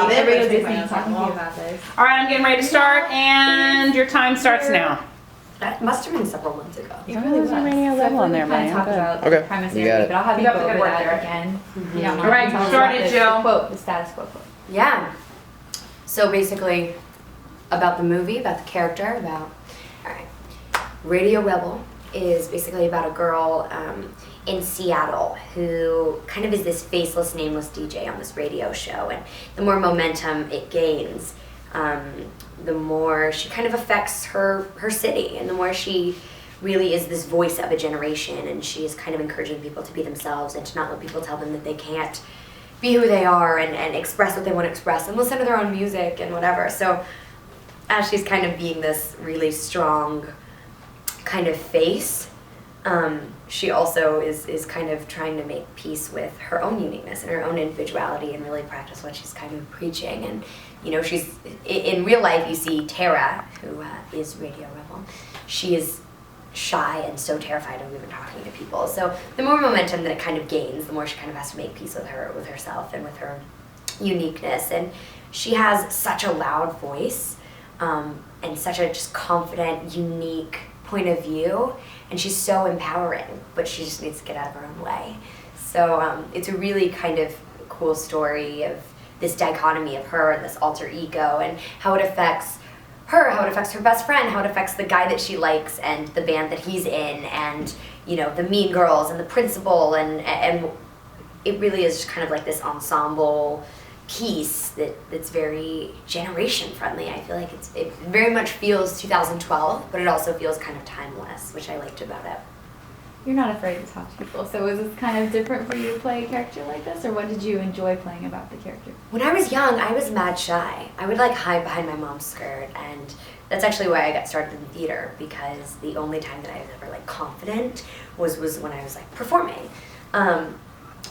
about it. Everybody Let's was make just fun of talking to it. you about this. All right, I'm getting ready to start, and your time starts now. That must have been several months ago. It really was. Radio Level on there, kind buddy. of talk Good. about Okay, the premise you and got everything, it. but I'll have you Keep up go the good over work that there. again. Mm-hmm. You don't All right, tell us start about it, this. Jill. The quote, the status quo quote. Yeah. So basically, about the movie, about the character, about. Alright. Radio Rebel is basically about a girl in Seattle who kind of is this faceless, nameless DJ on this radio show. And the more momentum it gains, the more she kind of affects her city, and the more she really is this voice of a generation, and she is kind of encouraging people to be themselves and to not let people tell them that they can't be who they are and express what they want to express and listen to their own music and whatever. So as she's kind of being this really strong kind of face, she also is kind of trying to make peace with her own uniqueness and her own individuality and really practice what she's kind of preaching. And you know, she's in real life, you see Tara, who is Radio Rebel. She is shy and so terrified of even talking to people. So the more momentum that it kind of gains, the more she kind of has to make peace with herself and with her uniqueness. And she has such a loud voice and such a just confident, unique point of view, and she's so empowering, but she just needs to get out of her own way. So it's a really kind of cool story of this dichotomy of her and this alter ego, and how it affects her, how it affects her best friend, how it affects the guy that she likes and the band that he's in, and you know, the mean girls and the principal, and it really is just kind of like this ensemble piece that's very generation friendly. I feel like it very much feels 2012, but it also feels kind of timeless, which I liked about it. You're not afraid to talk to people, so was this kind of different for you to play a character like this, or what did you enjoy playing about the character? When I was young, I was mad shy. I would like hide behind my mom's skirt, and that's actually why I got started in theater, because the only time that I was ever like confident was when I was like performing.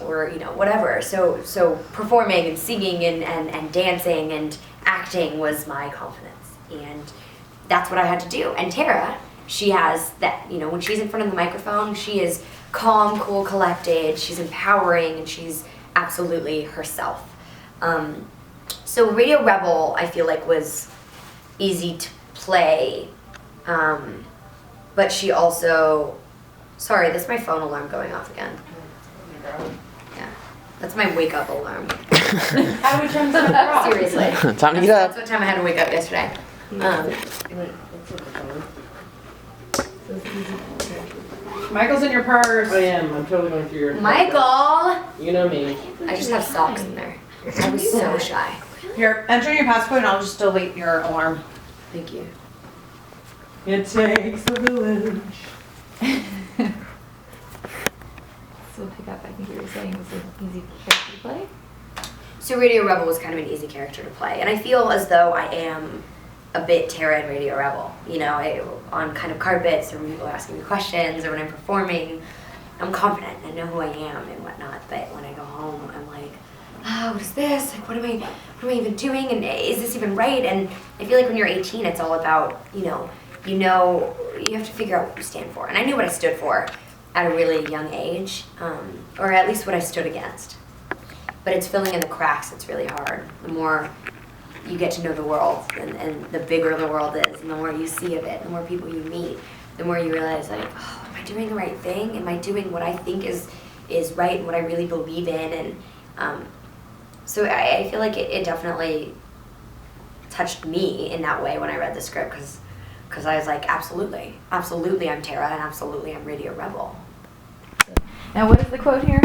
Or you know, whatever. So performing and singing and dancing and acting was my confidence, and that's what I had to do. And Tara, she has that, you know, when she's in front of the microphone, she is calm, cool, collected, she's empowering, and she's absolutely herself. So Radio Rebel, I feel like, was easy to play, but she also, sorry, that's my phone alarm going off again. Yeah, that's my wake up alarm. How do we turn this off? Seriously. Time to get up. That's what time I had to wake up yesterday. Michael's in your purse. I am. I'm totally going through your. Michael! You know me. I just have socks in there. I was so shy. Here, enter your passcode, and I'll just delete your alarm. Thank you. It takes a village. So we'll pick up, I think you were saying this is an easy character to play? So Radio Rebel was kind of an easy character to play, and I feel as though I am a bit Tara in Radio Rebel. You know, on kind of carpets, or when people are asking me questions, or when I'm performing, I'm confident. I know who I am and whatnot. But when I go home, I'm like, oh, what is this? Like, what am I even doing? And is this even right? And I feel like when you're 18, it's all about, you have to figure out what you stand for. And I knew what I stood for at a really young age, or at least what I stood against. But it's filling in the cracks that's really hard. The more you get to know the world, and the bigger the world is, and the more you see of it, the more people you meet, the more you realize, like, oh, am I doing the right thing? Am I doing what I think is right and what I really believe in? And so I feel like it definitely touched me in that way when I read the script, because I was like, absolutely, I'm Tara, and absolutely I'm Radio Rebel. Now what is the quote here?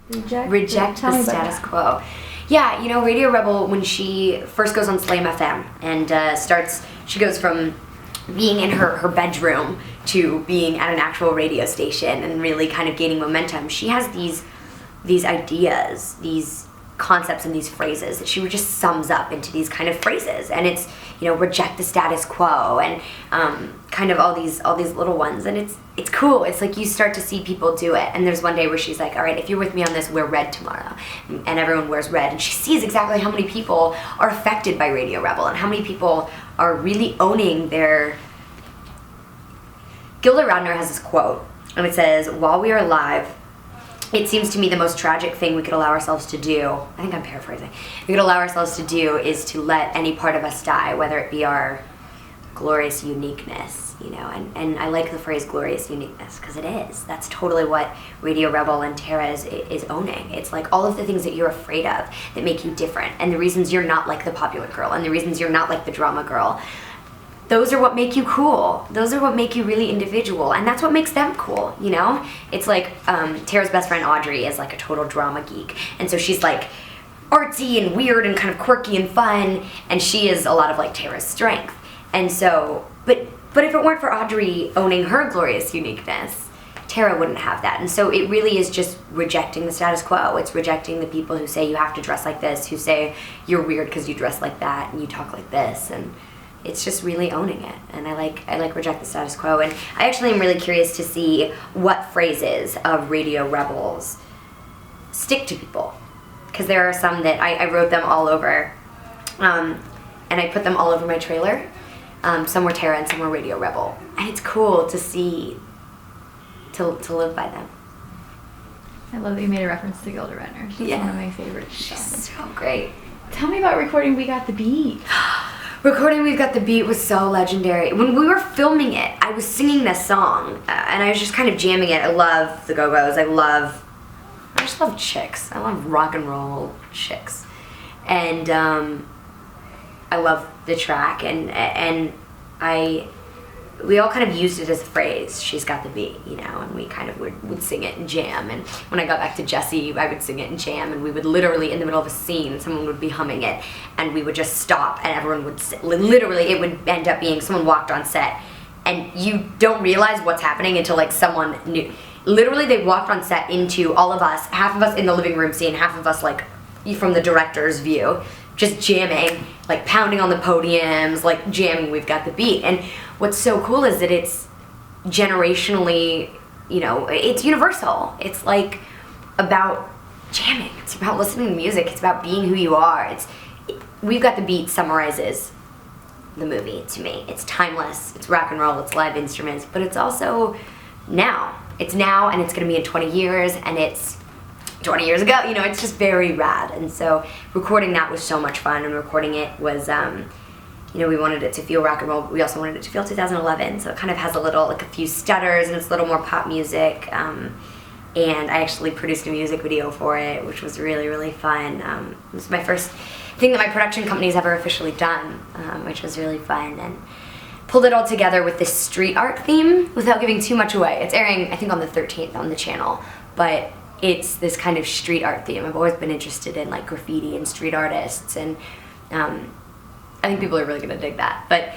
Reject Tell the me about status that. quo. Yeah, you know, Radio Rebel, when she first goes on Slam FM and she goes from being in her bedroom to being at an actual radio station and really kind of gaining momentum, she has these ideas, these concepts and these phrases that she just sums up into these kind of phrases, and it's, you know, reject the status quo, and kind of all these little ones, and it's cool. It's like you start to see people do it, and there's one day where she's like, all right, if you're with me on this, wear red tomorrow, and everyone wears red, and she sees exactly how many people are affected by Radio Rebel and how many people are really owning their. Gilda Radner has this quote, and it says, while we are alive, it seems to me the most tragic thing we could allow ourselves to do, I think I'm paraphrasing, we could allow ourselves to do is to let any part of us die, whether it be our glorious uniqueness, you know, and I like the phrase glorious uniqueness because it is. That's totally what Radio Rebel and Tara is owning. It's like all of the things that you're afraid of that make you different, and the reasons you're not like the popular girl, and the reasons you're not like the drama girl. Those are what make you cool. Those are what make you really individual, and that's what makes them cool, you know? It's like Tara's best friend Audrey is like a total drama geek, and so she's like artsy and weird and kind of quirky and fun, and she is a lot of like Tara's strength. And so, but if it weren't for Audrey owning her glorious uniqueness, Tara wouldn't have that. And so it really is just rejecting the status quo. It's rejecting the people who say you have to dress like this, who say you're weird because you dress like that and you talk like this, and it's just really owning it. And I like reject the status quo. And I actually am really curious to see what phrases of Radio Rebels stick to people, because there are some that I wrote them all over, and I put them all over my trailer. Some were Tara and some were Radio Rebel, and it's cool to see, to live by them. I love that you made a reference to Gilda Radner. She's Yeah. one of my favorites. She's so great. Tell me about recording We Got the Beat. Recording We've Got the Beat was so legendary. When we were filming it, I was singing this song, and I was just kind of jamming it. I love the Go-Go's. I just love chicks. I love rock and roll chicks. And I love the track, and we all kind of used it as a phrase, she's got the beat, you know, and we kind of would sing it and jam. And when I got back to Jesse, I would sing it and jam, and we would literally, in the middle of a scene, someone would be humming it, and we would just stop, and everyone would literally, it would end up being someone walked on set, and you don't realize what's happening until like someone knew. Literally, they walked on set into all of us, half of us in the living room scene, half of us like from the director's view, just jamming, like pounding on the podiums, like jamming We've Got the Beat. And what's so cool is that it's generationally, you know, it's universal. It's like about jamming. It's about listening to music. It's about being who you are. We've Got the Beat summarizes the movie to me. It's timeless. It's rock and roll. It's live instruments. But it's also now. It's now, and it's going to be in 20 years, and it's 20 years ago, you know, it's just very rad. And so recording that was so much fun, and recording it was, you know, we wanted it to feel rock and roll, but we also wanted it to feel 2011, so it kind of has a little, like a few stutters, and it's a little more pop music, and I actually produced a music video for it, which was really, really fun. It was my first thing that my production company's ever officially done, which was really fun, and pulled it all together with this street art theme without giving too much away. It's airing, I think, on the 13th on the channel, but it's this kind of street art theme. I've always been interested in like graffiti and street artists, and I think people are really gonna dig that. But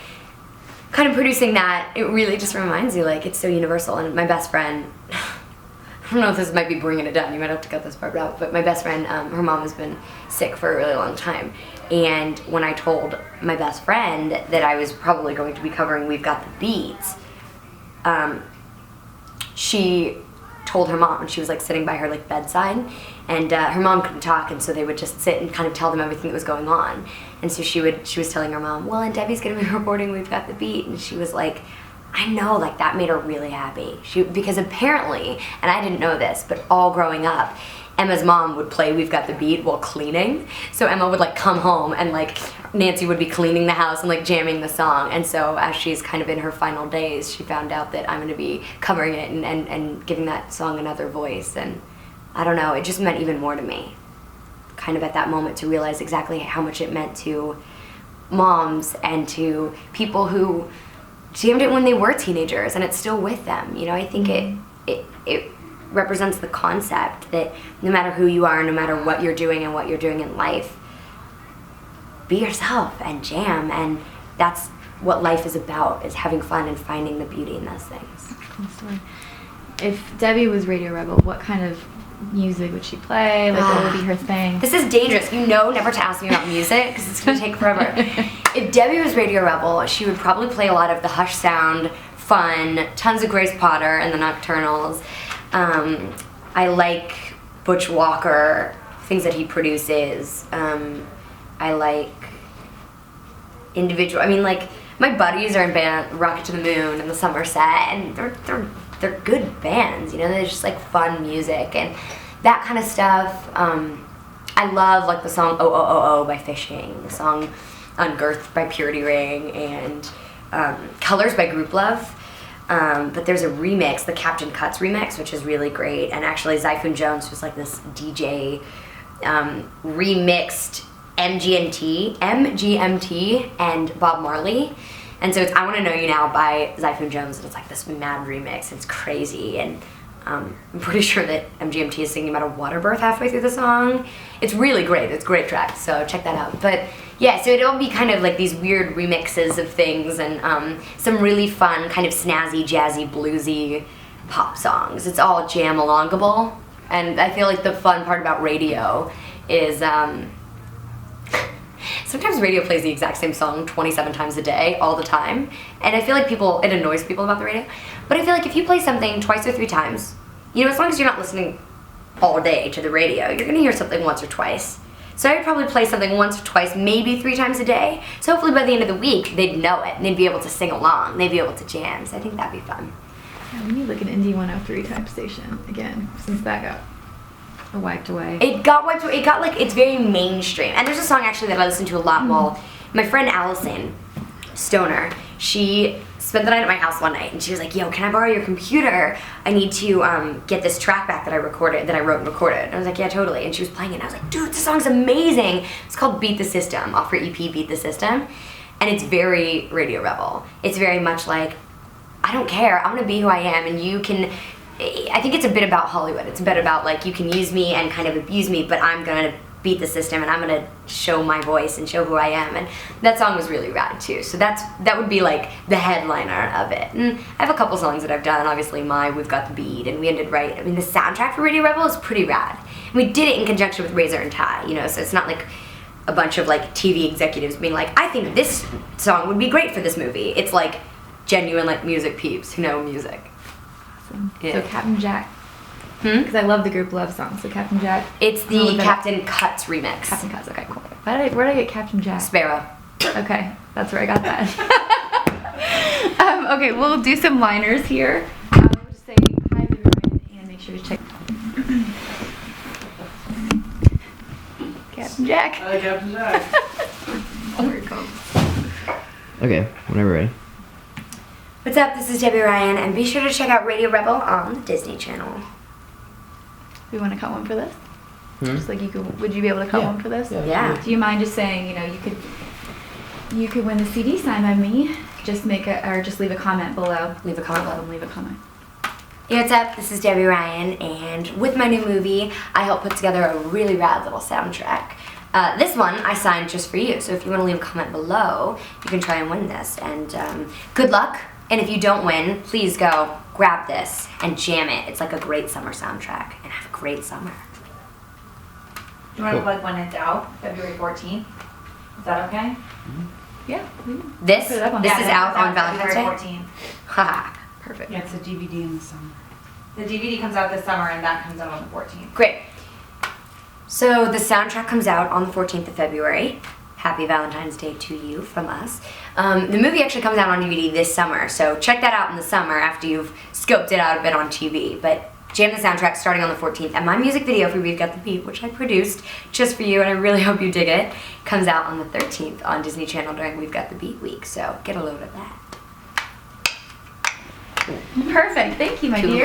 kind of producing that, it really just reminds you, like, it's so universal. And my best friend, I don't know if this might be bringing it down, you might have to cut this part out, but my best friend, her mom has been sick for a really long time. And when I told my best friend that I was probably going to be covering We've Got the Beat, she told her mom, and she was like sitting by her like bedside, and her mom couldn't talk, and so they would just sit and kind of tell them everything that was going on. And so she was telling her mom, well, and Debbie's gonna be reporting We've Got the Beat, and she was like, I know, like that made her really happy. Because apparently, and I didn't know this, but all growing up, Emma's mom would play We've Got the Beat while cleaning. So Emma would like come home, and like Nancy would be cleaning the house and like jamming the song. And so as she's kind of in her final days, she found out that I'm gonna be covering it and giving that song another voice. And I don't know, it just meant even more to me. Kind of at that moment to realize exactly how much it meant to moms and to people who jammed it when they were teenagers, and it's still with them. You know, I think it represents the concept that no matter who you are, no matter what you're doing and what you're doing in life, be yourself and jam, and that's what life is about, is having fun and finding the beauty in those things. Cool story. If Debbie was Radio Rebel, what kind of music would she play? Like, what would be her thing? This is dangerous. You know never to ask me about music because it's going to take forever. If Debbie was Radio Rebel, she would probably play a lot of the Hush sound, fun, tons of Grace Potter and the Nocturnals. I like Butch Walker, things that he produces. I like individual, I mean, like, my buddies are in band Rocket to the Moon and the Somerset, and they're good bands, you know, they're just like fun music. And that kind of stuff. I love like the song "Oh Oh Oh Oh" by Fishing, the song "Ungirthed" by Purity Ring, and "Colors" by Group Love. But there's a remix, the Captain Cuts remix, which is really great. And actually, Zyphon Jones, who's like this DJ, remixed MGMT and Bob Marley. And so it's "I Want to Know You Now" by Zyphon Jones, and it's like this mad remix. It's crazy, and I'm pretty sure that MGMT is singing about a water birth halfway through the song. It's really great. It's a great track, so check that out. But yeah, so it'll be kind of like these weird remixes of things, and some really fun, kind of snazzy, jazzy, bluesy pop songs. It's all jam-alongable, and I feel like the fun part about radio is sometimes radio plays the exact same song 27 times a day, all the time, and I feel like it annoys people about the radio, but I feel like if you play something twice or 3 times, you know, as long as you're not listening all day to the radio, you're gonna hear something once or twice. So I would probably play something once or twice, maybe 3 times a day, so hopefully by the end of the week, they'd know it, and they'd be able to sing along, they'd be able to jam, so I think that'd be fun. Yeah, we need like an Indie 103 type station again, since that got wiped away. It got wiped away. It got like, it's very mainstream. And there's a song actually that I listen to a lot while my friend Allison Stoner, she spent the night at my house one night, and she was like, "Yo, can I borrow your computer? I need to get this track back that I wrote and recorded." And I was like, "Yeah, totally." And she was playing it, and I was like, "Dude, this song's amazing." It's called "Beat the System" off her EP "Beat the System," and it's very Radio Rebel. It's very much like, I don't care. I'm gonna be who I am, and you can. I think it's a bit about Hollywood. It's a bit about like, you can use me and kind of abuse me, but I'm gonna beat the system, and I'm gonna show my voice and show who I am. And that song was really rad too. So that would be like the headliner of it. And I have a couple songs that I've done. Obviously, We've Got the Beat, and we ended right. I mean, the soundtrack for Radio Rebel is pretty rad. And we did it in conjunction with Razor and Tie. You know, so it's not like a bunch of like TV executives being like, "I think this song would be great for this movie." It's like genuine like music peeps who know music. Awesome. Yeah. So Captain Jack. Because I love the Group Love song. So Captain Jack. It's the Captain Cuts remix. Captain Cuts. Okay, cool. Where did I get Captain Jack? Sparrow. Okay, that's where I got that. Okay, we'll do some liners here. We'll just say hi, everyone, and make sure to check. Captain Jack. Hi, Captain Jack. Here it comes. Okay, whenever ready. What's up? This is Debbie Ryan, and be sure to check out Radio Rebel on the Disney Channel. We want to cut one for this? Hmm? Just like you could. Would you be able to cut Yeah. one for this? Yeah. Do you mind just saying, you know, you could win the CD signed by me. Just leave a comment below. Leave a comment Let below. them leave a comment. Hey, what's up? This is Debbie Ryan, and with my new movie, I helped put together a really rad little soundtrack. This one I signed just for you, so if you want to leave a comment below, you can try and win this. And good luck, and if you don't win, please go grab this and jam it. It's like a great summer soundtrack, and have a great summer. Do you want to Cool. plug when it's out? February 14th? Is that okay? Yeah. This, Put it up on this that. is Yeah, out it's on Valentine's February Day? 14th. Haha, Perfect. Yeah, it's a DVD in the summer. The DVD comes out this summer, and that comes out on the 14th. great. So the soundtrack comes out on the 14th of February. Happy Valentine's Day to you from us. The movie actually comes out on DVD this summer, so check that out in the summer after you've scoped it out a bit on TV. But jam the soundtrack starting on the 14th. And my music video for We've Got the Beat, which I produced just for you, and I really hope you dig it, comes out on the 13th on Disney Channel during We've Got the Beat week. So get a load of that. Perfect. Thank you, my Cool. dear.